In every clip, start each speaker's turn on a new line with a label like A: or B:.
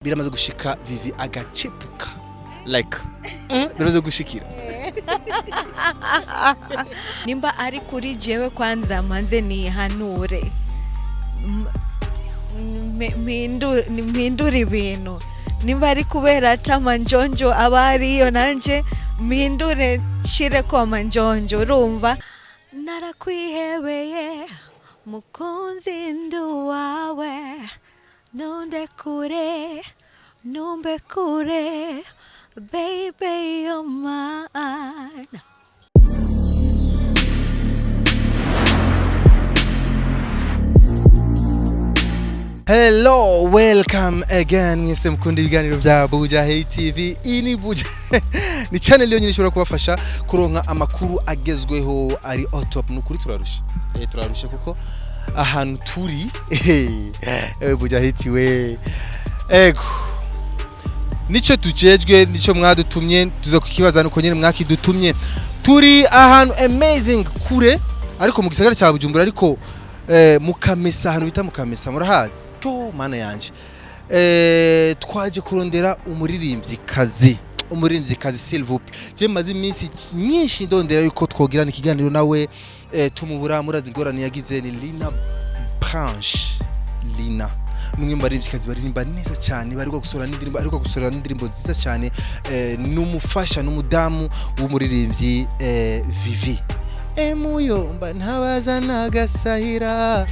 A: biramaze gushika Vivi agacepuka like biramaze gushikira
B: nimba ari kuri jewe kwanza manze nihanure mpindura ibintu nimba ari kubera tamanjonjo abariyo nanje mpindure shire ko manjonjo urumva narakwihebeye mukunzi ndu wawe numbe kure baby you're mine.
A: Hello, welcome again. Mwese mukunda ibiganiro bya Bujahit TV. Ini ni channel yo nyine ishobora kubafasha kuronka amakuru agezweho ari top. Nukuri turarusha kuko ahantu turi Bujahit we ego nico tujejwe nico mwadutumye tuzo kukibaza nuko nyine mwakidutumye turi ahantu amazing kure ariko mu gisagara cya Bujumbura ariko mukamesa hano bita mukamesa murahazi cyo mana yanje twaje kurondera umuririmbyi kazi s'il vous plaît je maze iminsi nyinshi ndondera yuko twogirana ikiganiro nawe tumubura murazi ngorane yagize ni Lina numwe mbaririmbyi kazi baririmba neza cyane bari gusorana n'indirimbo nziza cyane numufasha n'umudamu w'umuririmbyi Vivi emuyomba ntabaza nagasahira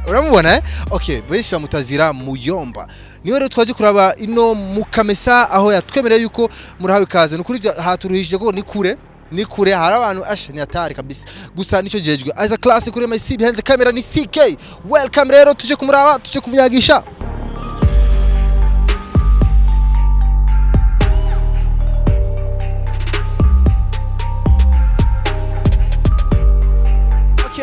A: uramubona okay benshi bamutazira muyomba niyo rero twaje kuraba ino mukamesa aho yatwemereye yuko murahawe kaze nukuri haturuhije ko ni kure hari abantu ashe ni atari kabisa gusa nico jejwe as a class kuri my CB behind the camera ni CK welcome rero tuje kumuraba tuje kumyagisha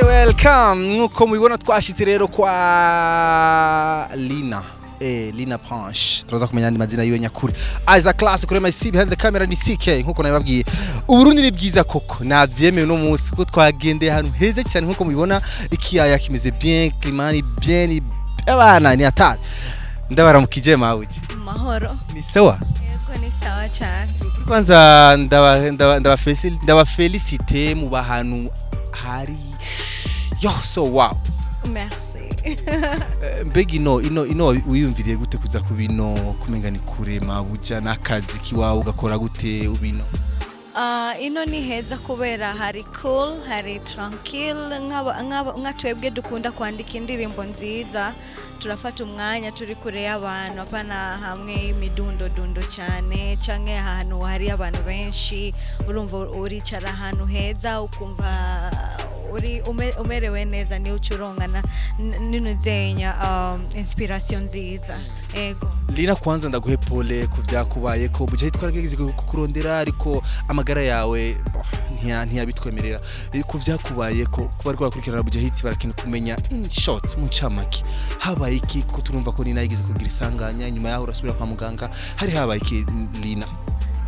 A: welcome nkuko mubibona twashitse rero kwa Lina Punch turaza kumenya andi mazina yiwe nyakuri as a class kuri my CB behind the camera ni CK nkuko nababwiye uburundi ni bwiza koko navyemewe no munsi ko twagendeye ahantu heze cyane nkuko mubibona ikiyaya kimeze bien climani bien abana ni atari ndabaramukije mawuje
B: mahoro
A: ni sawa
B: yego ni sawa cyane
A: kwanza ndaba felicite mu bahantu hari yo so wow
B: merci
A: mbegi ino wiyumviriye gute kuza kubino kumenga ni kure mabuja nakazi kiwawe ugakora gute ubino
B: ino ni heza kubera hari cool hari tranquille nka twebwe dukunda kwandika indirimbo nziza turafata umwanya turi kure y'abantu apana hamwe imidundo cyane canke ahantu hari abantu benshi urumva uricara ahantu heza ukumva uri umerewe neza ni ucurongana ninuzenya inspiration nziza ego
A: Lina kwanza ndaguhe pole kuvyakubaye ko Bujahit twarageze kukurondera ariko amagara yawe ntiyabitwemerera kuvyakubaye ko kuba ariko bakurikirana Bujahit barakina kumenya in short mu ncamake habaye iki ko turumva ko Lina yigeze kugira isanganya nyuma yaho urasubira kwa muganga hari habaye iki Lina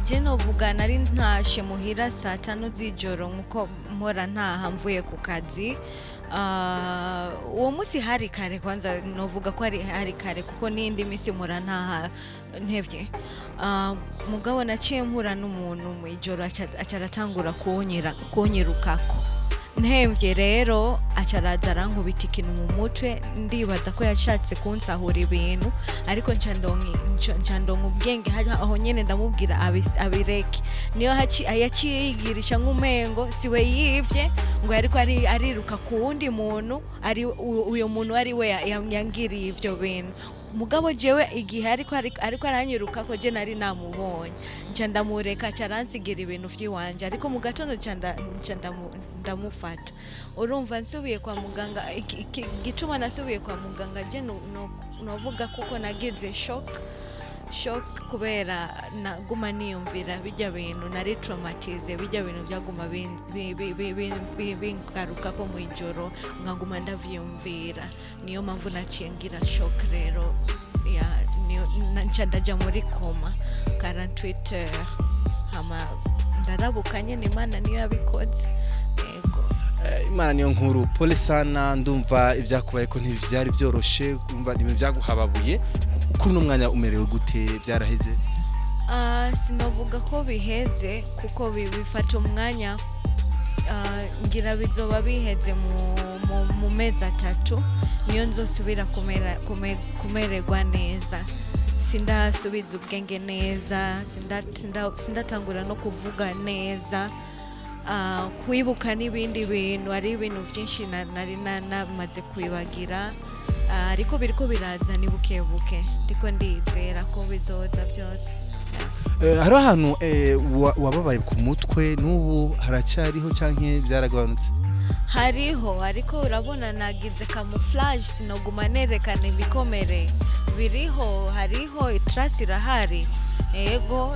B: Jeno vuga nari ntashe muhira saa 5 z'ijoro nkuko mpora ntaha mvuye ku kazi uwo musi hari kare kwanza novuga ko hari kare kuko nindi misi mpora ntaha ntevye mugabo naciye mpura n'umuntu mu ijoro acaratangura kunyirukako ntevye rero acaraza arankubita ikintu mu mutwe ndibaza ko yashatse kunsahura ibintu ariko ncandonka ubwenge aho nyene ndamubwira abireke niyo yaciye yigirisha nk'umengo siwe yivye ngo ariko ariruka ku wundi muntu ari uyo muntu ari we yangiriye ivyo bintu mugabo jewe igihe ariko aranyiruka ko je nari namubonye nca ndamureka caransigira ibintu vyiwanje ariko mu gatondo ndamufata urumva nsubiye kwa muganga gituma nasubiye kwa muganga je novuga kuko nagize shock kubera naguma niyumvira bijya bintu nari traumatize bijya bintu byaguma bingaruka ko mu ijoro ngaguma ndavyumvira niyo mpamvu naciye ngira shock rero ya ndaja muri koma 48 heures hama ndarabukanye n'Imana niyo yabikoze yego
A: Imana niyo nkuru pole sana ndumva ibyakubaye ko ntivyari byoroshe kumva nimwe byaguhababuye kuri no mwanya umerewe gute byaraheze
B: sinovuga ko biheze kuko bifata umwanya ngira bizoba biheze mu mezi 3 niyo nzosubira kumererwa neza sindasubiza ubwenge neza sindatangura no kuvuga neza kwibuka n'ibindi bintu ari ibintu byinshi nari namaze kwibagira ariko biriko biraza ni bukebuke ndiko ndizera ko bizoza byose
A: hari ahantu wababaye ku mutwe n'ubu haracyariho canke byaragabanutse
B: hariho ariko urabona nagize camouflage sinoguma nerekana ibikomere hariho itrasi irahari ego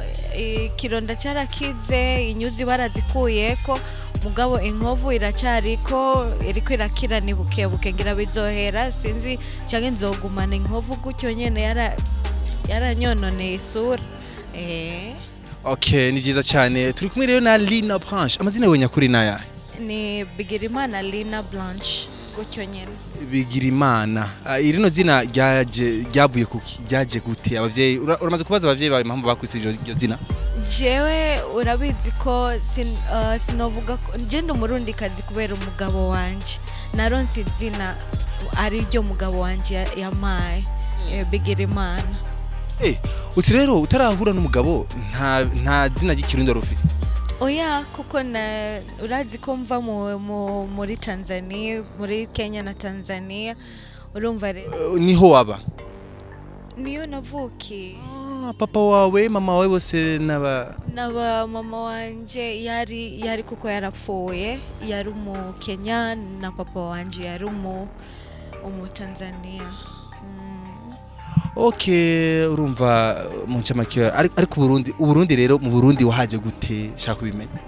B: kironda cyarakize inyuzi barazikuyeko mugabo inkovu iracariko iriko irakira ni bukebuke ngira bizohera sinzi canke nzogumana inkovu gutyo nyene yaranyononeye isura
A: Okay, ni byiza cyane turi kumwe rero na Lina Blanche amazina yawe nyakuri naya
B: ni Bigirimana Lina Blanche gutyo nyene
A: Bigirimana irino zina ryavuye kuki ryaje gute abavyeyi uramaze kubaza abavyeyi bawe impamvu bakwisirije iryo zina
B: jewe urabizi ko sinovuga je ndi umurundi kazi kubera umugabo wanje naronse izina ari ryo mugabo wanje yamaye Bigirimana
A: uti rero utarahura n'umugabo nta zina ry'ikirundi rufise
B: oya kuko urazi ko mva muri Tanzania muri Kenya na Tanzania urumva
A: niho waba
B: niyo navuki
A: papa wawe mama wawe bose naba
B: mama wanje yari kuko yarapfuye yari mu Kenya na papa wanje yari mu Tanzania
A: Okay urumva mu ncamake ariko Burundi rero mu Burundi wahaje gute shaka kubimenya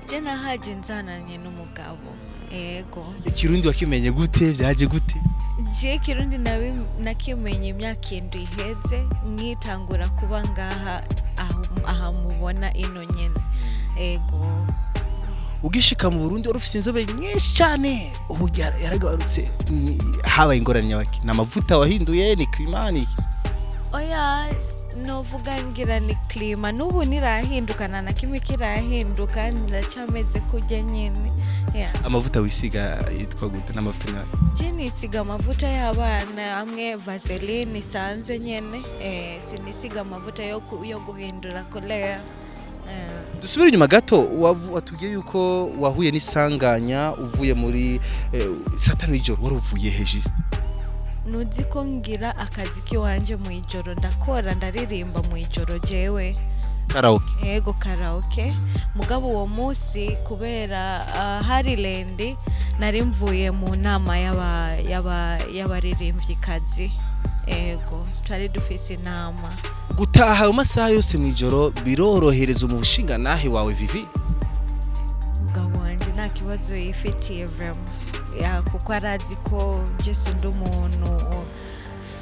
B: je nahaje nzananye n'umugabo ego
A: ikirundi wakimenye gute byaje gute
B: je kirundi nakimenye imyaka 7 iheze nkitangura kuba ngaha aha mubona ino nyene ego
A: ugishika mu Burundi urufise inzobe nyinshi cyane ubu yaragabarutse habaye ingorane nyabaki namavuta wahinduye ni klimani
B: oya novuga ngira ni klima nubu nirahindukana na kimwe kirahinduka ndacameze kujya nyene
A: amavuta wisiga yitwa gute n'amavuta nayo
B: je nisiga amavuta y'abana amwe vaseline sanzwe nyene sinisiga amavuta yo guhindura color
A: dusubire inyuma gato watubwiye yuko wahuye n'isanganya uvuye muri satani w'ijoro wari uvuye hejiste
B: nuzi ko ngira akazi kiwanje mu ijoro ndakora ndaririmba mu ijoro jewe
A: karaoke
B: ego karaoke mugabo uwo munsi kubera hari lendi nari mvuye mu nama y'abaririmbyi kazi ego twari dufise inama
A: gutaha amasaha yose mu ijoro birorohereza umushinga nahe wawe Vivi
B: mugabo wanje nta kibazo yifitiye vraiment kuko arazi ko Jesu ndi umuntu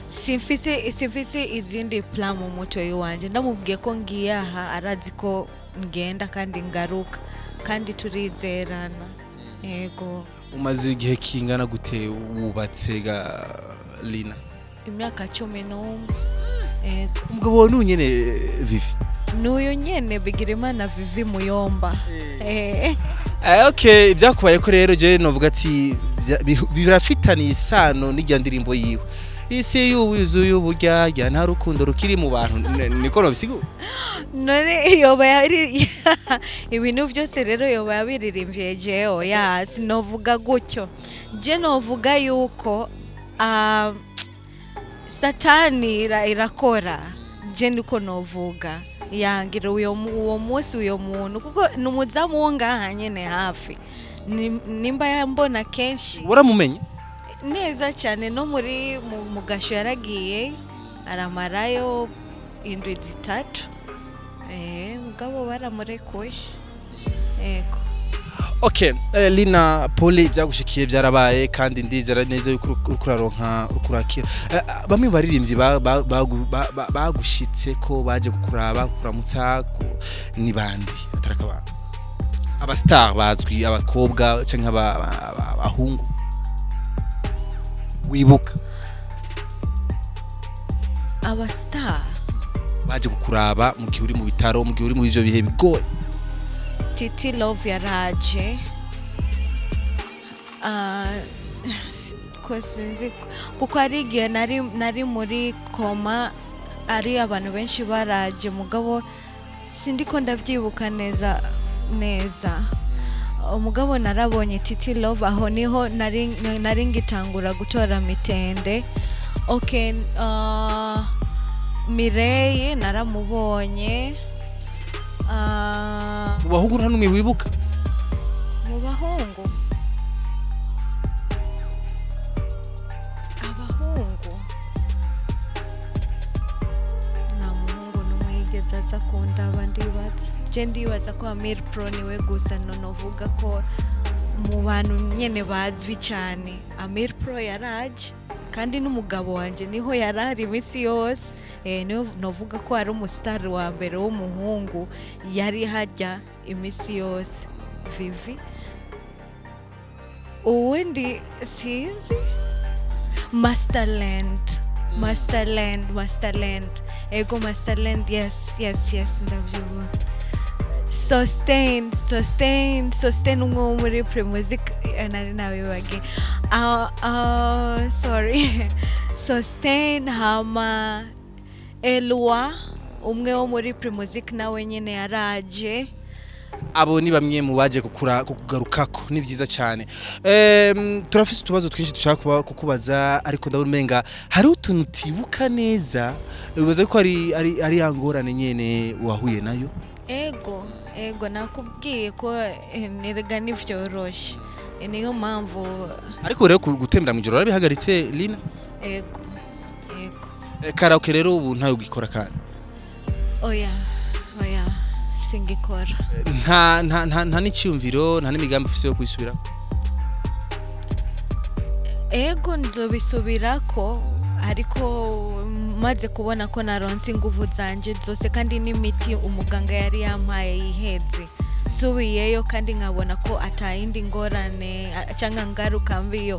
B: simfise izindi plan mu mutwe wanje ndamubwiye ko ngiye aha arazi ko ngenda kandi ngaruka kandi turizerana yego
A: umaze igihe kingana gute wubatse ga Lina
B: imyaka 11
A: umugabo nunyene Vivi
B: nuyo nyene Bigirimana Vivi Muyomba
A: okay ibyakubaye ko rero je novuga ati birafitaniye isano n'ijya ndirimbo yiwe isi y'ubuzuye uburyarya nta rukundo rukiri mu bantu niko nobisigo
B: none yoba yari ibintu byose rero yoba yabiririmbye jewe sinovuga gutyo je novuga yuko satani irakora je ndiko novuga yangira uwo munsi uyo muntu kuko numuzamu wongaha nyene hafi nimba yambona kenshi
A: waramumenye
B: neza cyane no muri mugasho yaragiye aramarayo indwi 3 mugabo baramurekuye ego
A: Okay Lina Pole byagushikiye byarabaye kandi ndizera neza yuko ukuraronka ukurakira bamwe baririmbyi bagushitse ko baje gukuraba kuramutsa ni bandi atarakabana aba star bazwi abakobwa canke abahungu wibuka
B: aba star
A: baje kukuraba mu gihe uri mu bitaro, mu gihe uri mu ivyo bihe bigoye?
B: Titi Love yaraje sinzi kuko ari igihe nari muri koma, ari abantu benshi baraje mugabo sindiko ndavyibuka neza. Umugabo narabonye Titi Love, aho niho nari ngitangura gutora mitende. Okay, Mireye naramubonye.
A: Mu bahungu nta numwe wibuka?
B: Mu bahungu nta muhungu n'umwe yigeze aza kundaba. ndibaza ko Amir Pro niwe gusa novuga ko mu bantu nyene bazwi cyane Amir Pro yaraje, kandi n'umugabo wanje niho yarari imisi yose. Novuga ko ari umustar wa mbere w'umuhungu yari hajya imisi yose. Vivi uwundi sinzi. Masterland. Ego Masterland, yes ndavyibuka. Sustain umwe muri Premusic nari nawe bage. Sorry. Sustain hama Elwa umwe wo muri Premusic nawe nyene yaraje.
A: Abo ni bamwe mu baje kugarukako, ni vyiza cyane. Turafise utubazo twinshi dushaka kukubaza, ariko ndabona umenga hari utuntu utibuka neza. Bibaza ko ari yangorane nyene wahuye nayo?
B: Ego nakubwiye ko nirega nivyoroshe, niyo mpamvu. Ariko
A: rero gutembera mu joro arabihagaritse Lina?
B: Ego
A: karaoke rero ubu ntayo gikora kandi?
B: Oya singikora.
A: nta n'iciyumviro, nta n'imigambi ufise yo kwisubira?
B: Ego nzobisubirako, ariko maze kubona ko naronse inguvu zanje zose kandi n'imiti umuganga yari yampaye yiheze, subiyeyo kandi nkabona ko atayindi ngorane cyangwa ngaruka mbi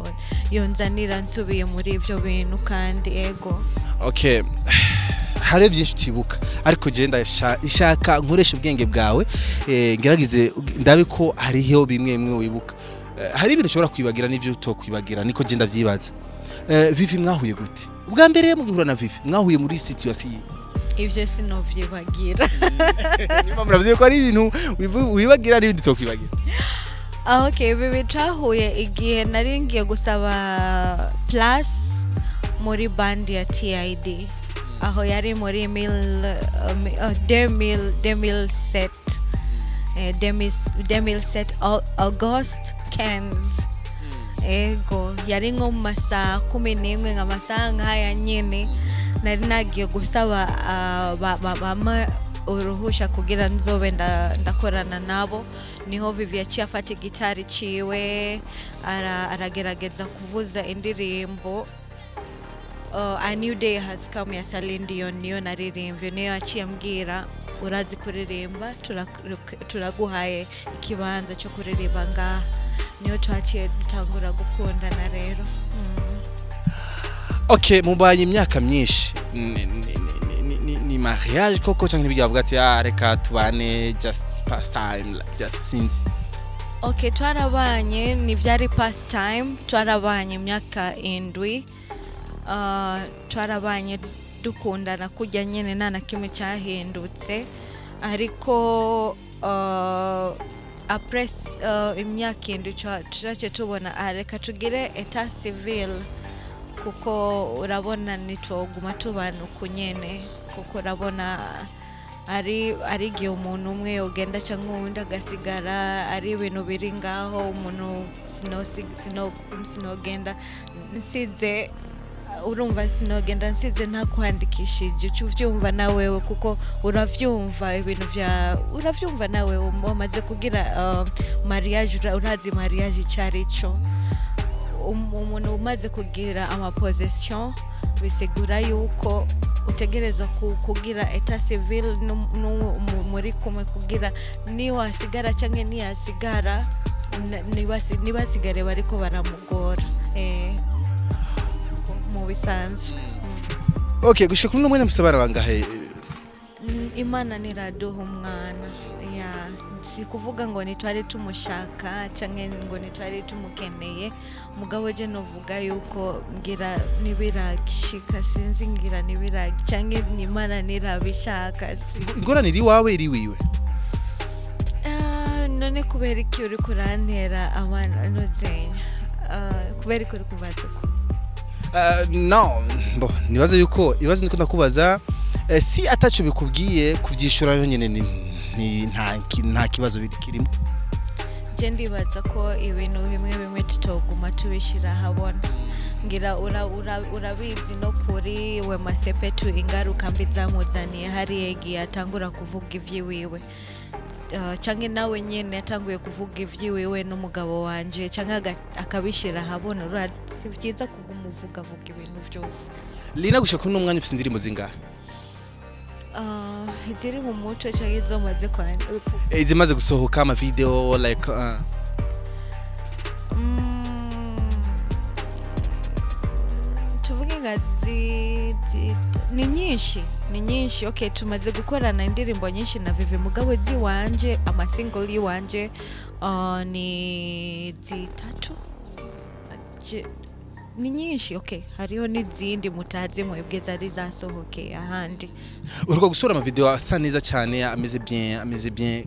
B: yonzanira nsubiye muri ivyo bintu kandi. Ego
A: okay, hari byinshi utibuka, ariko je ndashaka nkoresha ubwenge bwawe, ngeragize ndabe ko hariho bimwe wibuka. Hari ibintu ushobora kwibagira n'ivyo utokwibagira, niko je ndavyibaza. Vivi mwahuye gute ubwa mbere mugihura na Vivi? Mwahuye muri situation?
B: Ivyo sinovyibagira.
A: Nyuma muravuze ko ari ibintu wibagira n'ibindi utokwibagira?
B: Okay, Vivi twahuye igihe nari ngiye gusaba plus muri band ya TID. Aho yari muri 2007 August 15. Ego yari nko mu masaha 11 nk'amasaha nk'aya nyene nari nagiye gusaba bama uruhusha kugira nzobe ndakorana nabo. Niho Vivi yaciye afata gitari ciwe aragerageza kuvuza indirimbo A New Day Has Come ya Celine Dion, niyo naririmbye. Niyo yaciye ambwira urazi kuririmba, turaguhaye ikibanza cyo kuririmba ngaha. Niyo twaciye dutangura gukundana rero.
A: Okay, mubaye imyaka myinshi, ni mariage koko cyangwa nibyavuga ati reka tubane just past time, just since?
B: Okay, twarabanye ni byari past time, twarabanye imyaka 7. Twarabanye dukundana kujya nyene nana kimwe cyahindutse, ariko après imyaka 7 turace tubona reka tugire etat civil, kuko urabona nitwoguma tubana kunyene, kuko urabona ari gihe umuntu umwe ugenda cyangwa undi agasigara, ari ibintu biri ngaho umuntu sinogenda nsize, urumva sinogenda nsize nta kwandikishije. Uvyumva nawewe kuko uravyumva ibintu uravyumva nawe umaze kugira mariage, urazi mariage cyarico. Umuntu umaze kugira amapossession bisigura yuko utegerezwa kugira etat civil muri kumwe, kugira ni wasigara cyangwa ni yasigara nibasigare bariko baramugora mu bisanzwe.
A: Okay, gushika kuri no mwanya mfise abana bangahe?
B: Imana niraduha umwana ya si kuvuga ngo nitwari tumushaka canke ngo nitwari tumukeneye mugabo je novuga yuko ngira nibiragishika sinzi ngira nibiragi canke Imana nirabishaka
A: Ingorane iri wawe iri wiwe?
B: None kubera iki uri kurantera abana nozenya kubera iki uri kubaza ko
A: no nibaza yuko ibazo niko ndakubaza si atacu bikubwiye kuvyishura nyene ni nta kibazo birikirimo.
B: Je ndibaza ko ibintu bimwe tutoguma tubishira habona ngira urabizi no kuri we masepetu ingaruka mbi zamuzaniye hari yegi atangura kuvuga ivyiwiwe canke nawe nyene yatanguye kuvuga ivyiwiwe n'umugabo wanje canke akabishira habona urasi vyiza kuguma uvuga ibintu vyose.
A: Lina gushaka kuno mwanya ufise indirimbo zingahe?
B: Iziri mu mutwe canke izomaze kwandika
A: izimaze gusohoka ama video like
B: tuvuge ngazi ni nyinshi okay tumaze gukorana indirimbo nyinshi na Vivi Mugabo wanje ama single wanje ni zitatu ni nyinshi okay hariho n'izindi mutazi mwebwe zari zasohokeye ahandi.
A: Uriko gusura ama video asa neza cyane ameze bien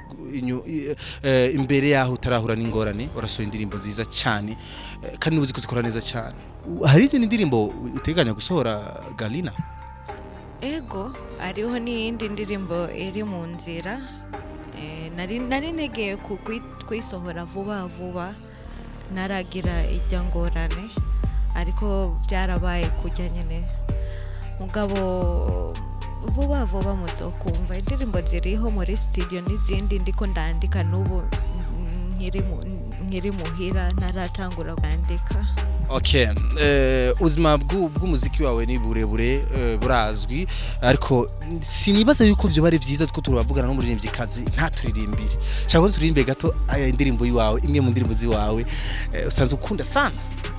A: imbere yaho utarahura n'ingorane urasohoye indirimbo nziza cyane kandi nubuzi kuzikora neza cyane. Hari izindi ndirimbo uteganya gusohora Galina?
B: Ego ariho n'indi ndirimbo iri mu nzira nari negeye kwisohora vuba naragira ijya ngorane ariko byarabaye kujya nyene mugabo vuba muzokumva indirimbo ziriho muri studio n'izindi ndiko ndandika n'ubu nkiri muhira naratangura kwandika.
A: Okay, uzima bw'umuziki wawe ni burebure burazwi ariko sinibaza yuko byo bari vyiza two turabavugana no muririmbyi kazi nta turirimbire cyangwa turirimbe gato aya indirimbo yiwawe imwe mu ndirimbo ziwawe usanze ukunda sana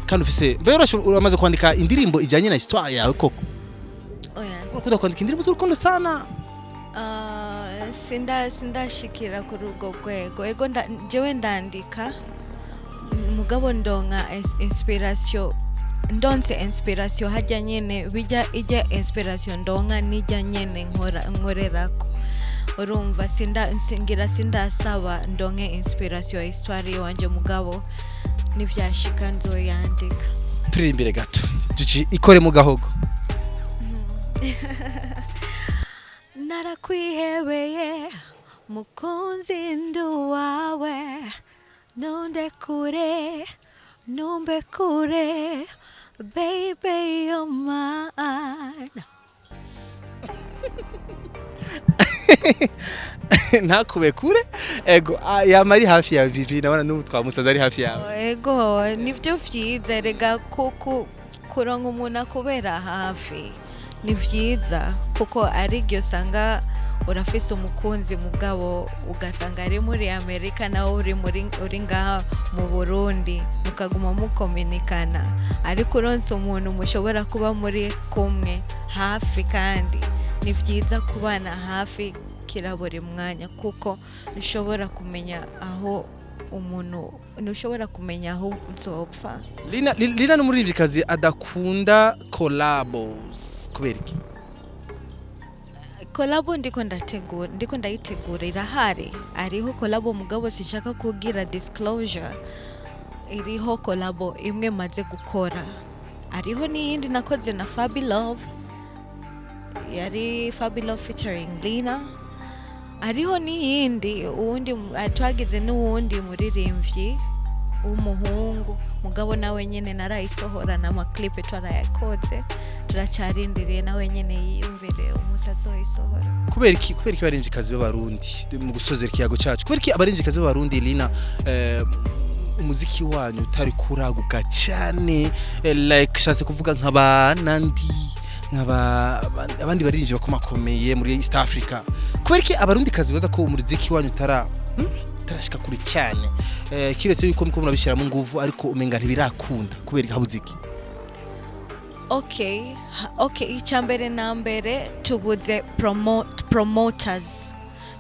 A: kandi ufise mbere uramaze kwandika indirimbo ijanye na histoire yawe koko?
B: Oya
A: ukunda kwandika indirimbo z'urukundo sana?
B: sindashikira kuri urwo rwego ego jewe ndandika mugabo ndonka inspiration hajya nyene ijya inspiration ndonka nijya nyene nkorerako urumva sindasaba ndonke inspiration histoire wanje mugabo nivyashika nzoyandika.
A: Turimbire gato duci ikore mu gahogo.
B: Narakwihebeye mukunzi ndu wawe numbe kure baby you're mine.
A: Ntakube kure ego yamari hafi ya Vivi nabona n'ubu twamusaza ari hafi yawe.
B: Ego nivyo vyiza rega kuronka umuntu akubera hafi ni vyiza kuko ari ryo sanga urafise umukunzi mugabo ugasanga ari muri Amerika nawe uri ngaha mu Burundi mukaguma mukominikana ariko uronse umuntu mushobora kuba muri kumwe hafi kandi ni vyiza kubana hafi kiraburi mwanya kuko ushobora kumenya aho umuntu nushobora kumenya aho uzopfa.
A: Lina n'umuririmbyikazi adakunda collabos kubera iki?
B: Collabo ndiko ndayitegura irahari ariho collabo mugabo sinshaka kugira disclosure iriho collabo imwe maze gukora ariho n'iyindi nakoze na Fabi Love yari Fabi Love featuring Lina ariho n'iyindi uwundi twagize n'uwundi muririmbyi w'umuhungu mugabo nawe nyene narayisohora n'ama clip twarayakoze turacarindiriye nawe nyene yiyumvire umusazo yisohora.
A: Kubera iki barinjikazi b'abarundi mu gusozera ikiyago cyacu kubera iki abarinjikazi b'abarundi Lina umuziki wanyu utari kuraguka cyane like shatse kuvuga nk'abanandi abandi barinjye bakomakomeye muri East Africa kubera iki abarundi kazi baza ko umuziki wanyu tarashika kuri cyane kiretse yuko muko murabishira mu nguvu ariko umenga ntibirakunda kubera habuziki.
B: Okay, icyambere na mbere tubuze promoters.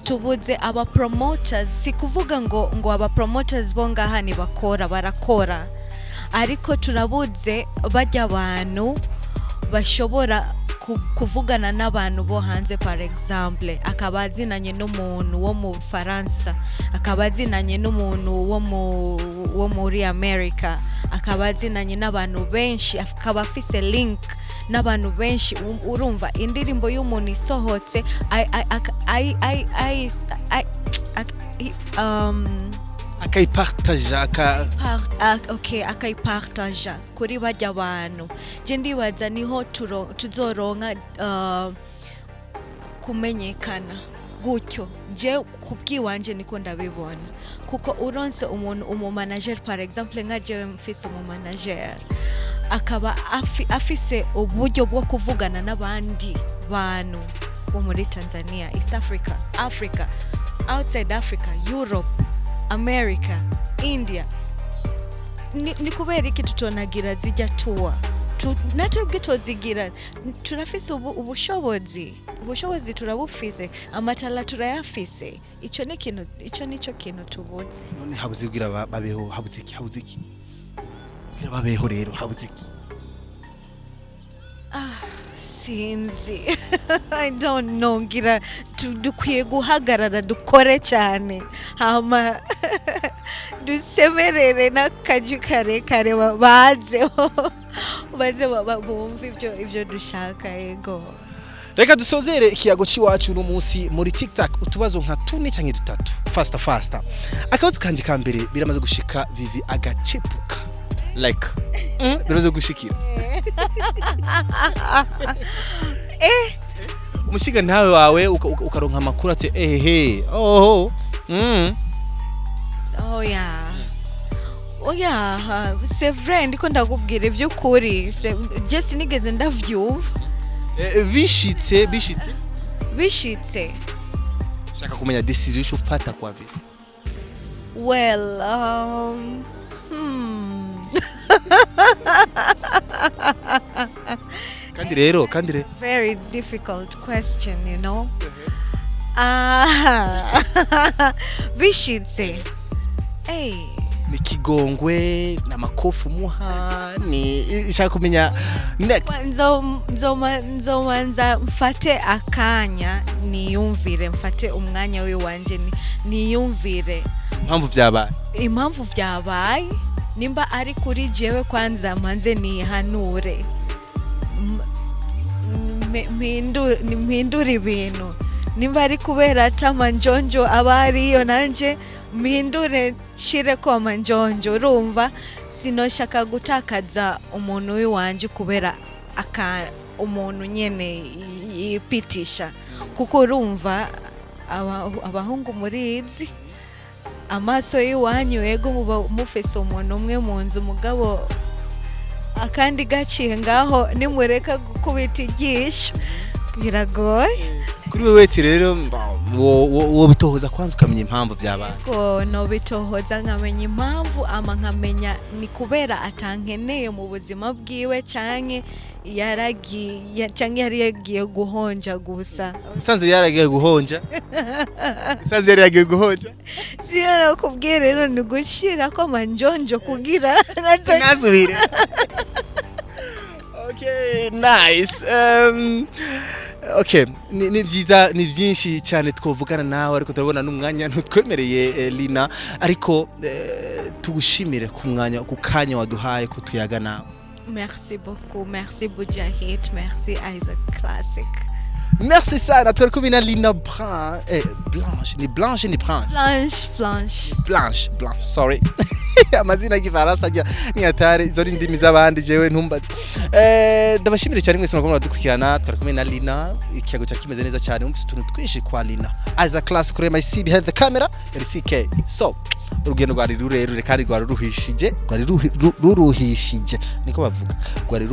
B: Tubuze aba promoters, si kuvuga ngo aba promoters bo ngaha ni barakora. Ariko turabuze bajya abantu bashobora kuvugana n'abantu bo hanze. Par exemple, akaba azinanye n'umuntu wo mu Faransa, akaba azinanye n'umuntu wo muri America, akaba azinanye n'abantu benshi, akaba afise link n'abantu benshi. Urumva indirimbo y'umuntu isohotse akayipartaja kuri bajya abantu. Je ndibaza niho tuzoronka kumenyekana gutyo. Je kubwiwanje niko ndabibona, kuko uronse umuntu umumanager, par exemple nka jewe mfise umumanager akaba afise uburyo bwo kuvugana n'abandi bantu bo muri Tanzania, East Africa, Africa, outside Africa, Europe, America, India. Ni kubera iki tutonagira zijya tour? Natwebwe tozigira, turafise ubushobozi turabufise, amatala turayafise. Ico nico kintu tubuze.
A: None habuze kugira babeho, habuze iki kugira babeho rero, habuze iki?
B: Sinzi. I don't know. Ngira dukwiye guhagarara dukore cyane, hama dusemerere n'akaju kare baze bumva ibyo dushaka. Yego,
A: reka dusozere ikiyago ciwacu no munsi muri TikTok. Utubazo nka 4 canke 3 faster. Akabazo kanje ka mbere biramaze gushika Vivi agacepuka like biramaze gushikira umushiga ntawe wawe ukaronka amakuru ati oh yeah,
B: c'est vrai, ndiko ndakubwira ivy'ukuri. Just nigeze ndavyumva. Bishitse
A: shaka kumenya decision ufata kwa Vivi.
B: Well,
A: kandi rero
B: very difficult question, you know. Bishitse
A: ni kigongwe na makofu muha ni ishaka kumenya next.
B: Nzomanza mfate akanya niyumvire, mfate umwanya we wanje niyumvire impamvu vyabaye. Nimba ari kuri jewe kwanza manze nihanure, mpindure ibintu. Nimba ari kubera atamanjonjo abari yo nanje mpindure shire ko amanjonjo. Urumva sinoshaka gutakaza umuntu w'iwanje kubera umuntu nyene yipitisha, kuko urumva abahungu murizi amaso y'iwanyu. Yego mufese umuntu umwe mu nzu, umugabo akandi gaciye ngaho nimureka gukubita igisho biragoye.
A: Kuri wewe rero wo bitohoza kwanza ukamenya impamvu byabaye.
B: Ko no bitohoza nkamenya impamvu, ama nkamenya ni kubera atankeneye mu buzima bwiwe canke yaragiye guhonja gusa.
A: Musanze yaragiye guhonja. Musanze yaragiye guhonja.
B: Siyara kubwira rero ni gushira ko manjonjo kugira
A: nasubire. Okay, nice. Okay, ni byiza, ni byinshi cyane twovugana nawe, ariko turabona n'umwanya ntutwemereye Lina, ariko tugushimire ku mwanya, ku kanya waduhaye ko tuyaga nawe.
B: Merci beaucoup, merci Bujahit, merci Isaac Classic.
A: Merci sana, twari kubina Lina Blanche, ni Blanche ni Blanche, sorry. Amazina y'igifaransa ni atare, izo ni ndimi z'abandi jewe ntumbaze. Ndabashimire cyane mwese mwakomera dukurikirana. Twari kumwe na Lina, ikiyago cyakimeze neza cyane, umvise utuntu twinshi kwa Lina. Isaac Classic kuri MIC behind the camera, CK. So urugendo rwari rurerure kandi rwari ruruhishije, niko bavuga, rwari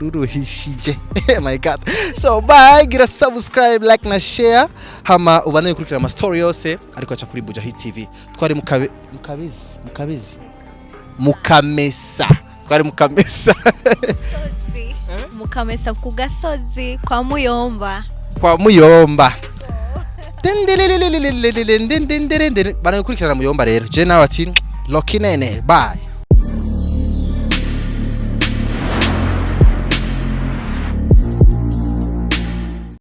A: ruruhishije. My god. So bye, gira subscribe, like na share, hama ubanaye kurikira ama story yose ariko acha kuri Bujahit TV. Twari Mukamesa. Twari Mukamesa.
B: mukamesa ku gasozi kwa Muyomba.
A: Kwa Muyomba. Banakurikirana Muyomba rero. Je nawe ati Loki nene bye.